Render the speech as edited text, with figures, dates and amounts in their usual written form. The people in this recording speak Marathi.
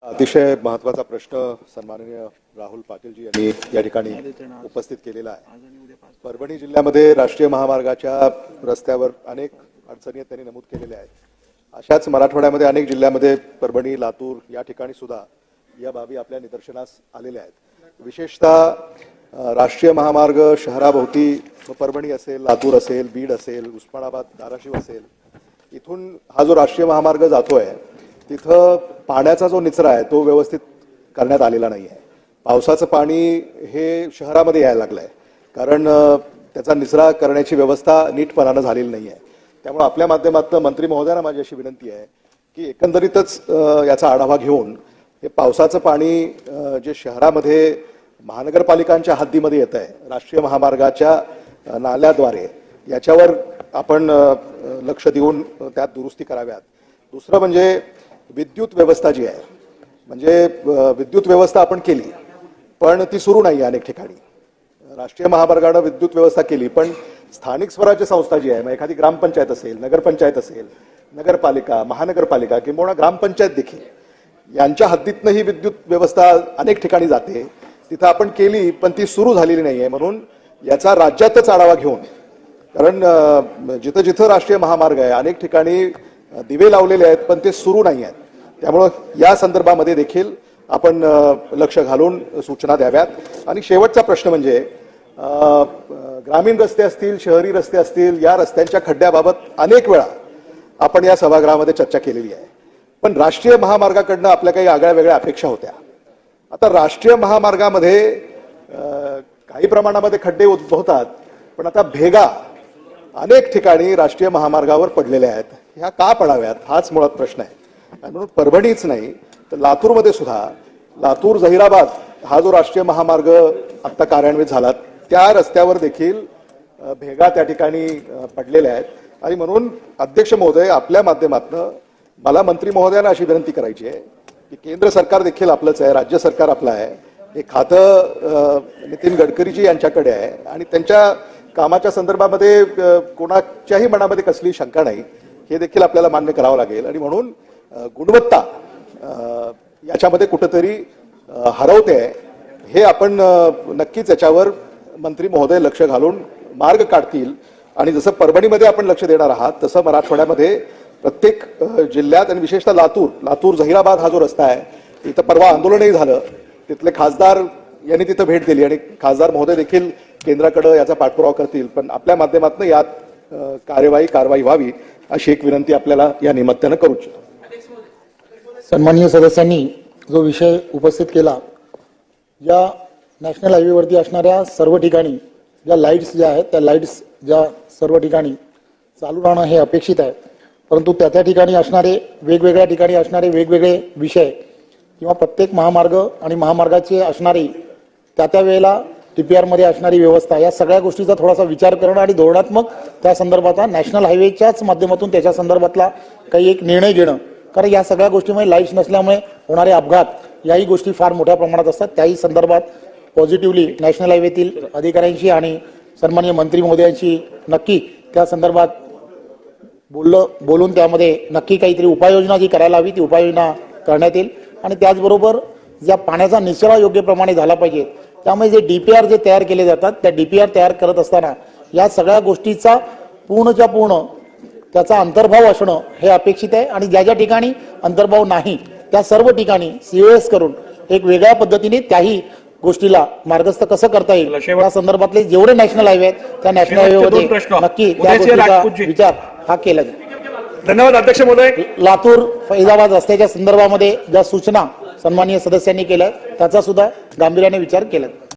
अतिशय महत्त्वाचा प्रश्न सन्माननीय राहुल पाटीलजी यांनी या ठिकाणी उपस्थित केलेला आहे। परभणी जिल्ह्यामध्ये राष्ट्रीय महामार्गाच्या रस्त्यावर अनेक अडचणी त्यांनी नमूद केलेल्या आहेत। अशाच मराठवाड्यामध्ये अनेक जिल्ह्यामध्ये परभणी, लातूर या ठिकाणी सुद्धा या बाबी आपल्या निदर्शनास आलेल्या आहेत। विशेषतः राष्ट्रीय महामार्ग शहराभोवती परभणी असेल, लातूर असेल, बीड असेल, उस्मानाबाद, धाराशिव असेल, इथून हा जो राष्ट्रीय महामार्ग जातोय तिथं पाण्याचा जो निचरा आहे तो व्यवस्थित करण्यात आलेला नाही आहे। पावसाचं पाणी हे शहरामध्ये यायला लागलंय, कारण त्याचा निचरा करण्याची व्यवस्था नीटपणानं झालेली नाही आहे। त्यामुळे आपल्या माध्यमातून मंत्री महोदयांना माझी अशी विनंती आहे की एकंदरीतच याचा आढावा घेऊन हे पावसाचं पाणी जे शहरामध्ये महानगरपालिकांच्या हद्दीमध्ये येत आहे राष्ट्रीय महामार्गाच्या नाल्याद्वारे, याच्यावर आपण लक्ष देऊन त्यात दुरुस्ती कराव्यात। दुसरं म्हणजे विद्युत व्यवस्था जी आहे, म्हणजे विद्युत व्यवस्था आपण केली पण ती सुरू नाही अनेक ठिकाणी। राष्ट्रीय महामार्गाने विद्युत व्यवस्था केली पण स्थानिक स्वराज्य संस्था जी आहे, मग एखादी ग्रामपंचायत असेल, नगरपंचायत असेल, नगरपालिका, महानगरपालिका किंवा ग्रामपंचायत देखील, यांच्या हद्दीतनं ही विद्युत व्यवस्था अनेक ठिकाणी जाते, तिथं आपण केली पण ती सुरू झालेली नाही आहे। म्हणून याचा राज्यातच आढावा घेऊन, कारण जिथं जिथं राष्ट्रीय महामार्ग आहे अनेक ठिकाणी दिवे लावलेले आहेत पण ते सुरू नाही आहेत। त्यामुळे या संदर्भामध्ये देखील आपण लक्ष घालून सूचना द्याव्यात। आणि शेवटचा प्रश्न म्हणजे ग्रामीण रस्ते असतील, शहरी रस्ते असतील, या रस्त्यांच्या खड्ड्याबाबत अनेक वेळा आपण या सभागृहामध्ये चर्चा केलेली आहे, पण राष्ट्रीय महामार्गाकडनं आपल्या काही आगळ्या वेगळ्या अपेक्षा होत्या। आता राष्ट्रीय महामार्गामध्ये काही प्रमाणामध्ये खड्डे उद्भवतात, पण आता भेगा अनेक ठिकाणी राष्ट्रीय महामार्गावर पडलेल्या आहेत, ह्या का पडाव्यात हाच मुळात प्रश्न आहे। म्हणून परभणीच नाही तर लातूरमध्ये सुद्धा, लातूर जहिराबाद हा जो राष्ट्रीय महामार्ग आता कार्यान्वित झाला त्या रस्त्यावर देखील भेगा त्या ठिकाणी पडलेल्या आहेत। आणि म्हणून अध्यक्ष महोदय, आपल्या माध्यमातून मला मंत्री महोदयांना अशी विनंती करायची आहे की केंद्र सरकार देखील आपलंच आहे, राज्य सरकार आपलं आहे, हे खातं नितीन गडकरीजी यांच्याकडे आहे आणि त्यांच्या कामाच्या संदर्भामध्ये कोणाच्याही मनामध्ये कसली शंका नाही, हे देखील आपल्याला मान्य करावं लागेल। आणि म्हणून गुणवत्ता याच्यामध्ये कुठेतरी हरवते आहे, हे आपण नक्कीच याच्यावर मंत्री महोदय लक्ष घालून मार्ग काढतील। आणि जसं परभणीमध्ये आपण लक्ष देणार आहात तसं मराठवाड्यामध्ये प्रत्येक जिल्ह्यात आणि विशेषतः लातूर जहिराबाद हा जो रस्ता आहे, तिथं परवा आंदोलनही झालं, तिथले खासदार यांनी तिथं भेट दिली आणि खासदार महोदय देखील केंद्राकडे याचा पाठपुरावा करतील। पण आपल्या माध्यमातून यात कारवाई व्हावी अशी एक विनंती आपल्याला या निमित्तानं करू इच्छितो। सन्माननीय सदस्यांनी जो विषय उपस्थित केला, या नॅशनल हायवेवरती असणाऱ्या सर्व ठिकाणी ज्या लाईट्स ज्या आहेत त्या लाईट्स ज्या सर्व ठिकाणी चालू राहणं हे अपेक्षित आहे, परंतु त्या ठिकाणी असणारे वेगवेगळ्या ठिकाणी असणारे वेगवेगळे विषय किंवा प्रत्येक महामार्ग आणि महामार्गाचे असणारी त्या वेळेला TPR मध्ये असणारी व्यवस्था, या सगळ्या गोष्टीचा थोडासा विचार करणं आणि धोरणात्मक त्या संदर्भातला नॅशनल हायवेच्याच माध्यमातून त्याच्या संदर्भातला काही एक निर्णय घेणं, कारण या सगळ्या गोष्टीमुळे लाईट्स नसल्यामुळे होणारे अपघात याही गोष्टी फार मोठ्या प्रमाणात असतात। त्याही संदर्भात पॉझिटिव्हली नॅशनल हायवेतील अधिकाऱ्यांशी आणि सन्माननीय मंत्री महोदयांशी नक्की त्या संदर्भात बोलून त्यामध्ये नक्की काहीतरी उपाययोजना जी करायला हवी ती उपाययोजना करण्यात येईल। आणि त्याचबरोबर ज्या पाण्याचा निचरा योग्य प्रमाणे झाला पाहिजे, त्यामुळे जे DPR जे तयार केले जातात त्या DPR तयार करत असताना या सगळ्या गोष्टीचा पूर्णच्या पूर्ण त्याचा अंतर्भाव असणं हे अपेक्षित आहे। आणि ज्या ज्या ठिकाणी अंतर्भाव नाही त्या सर्व ठिकाणी COS करून एक वेगळ्या पद्धतीने त्याही गोष्टीला मार्गस्थ कसं करता येईल या संदर्भातले जेवढे नॅशनल हायवे आहेत त्या नॅशनल हायवेमध्ये नक्की त्या गोष्टीचा विचार हा केला जाईल। धन्यवाद अध्यक्ष महोदय। लातूर फैजाबाद रस्त्याच्या संदर्भामध्ये ज्या सूचना सन्माननीय सदस्यांनी केल्या त्याचा सुद्धा गांभीर्याने विचार केला।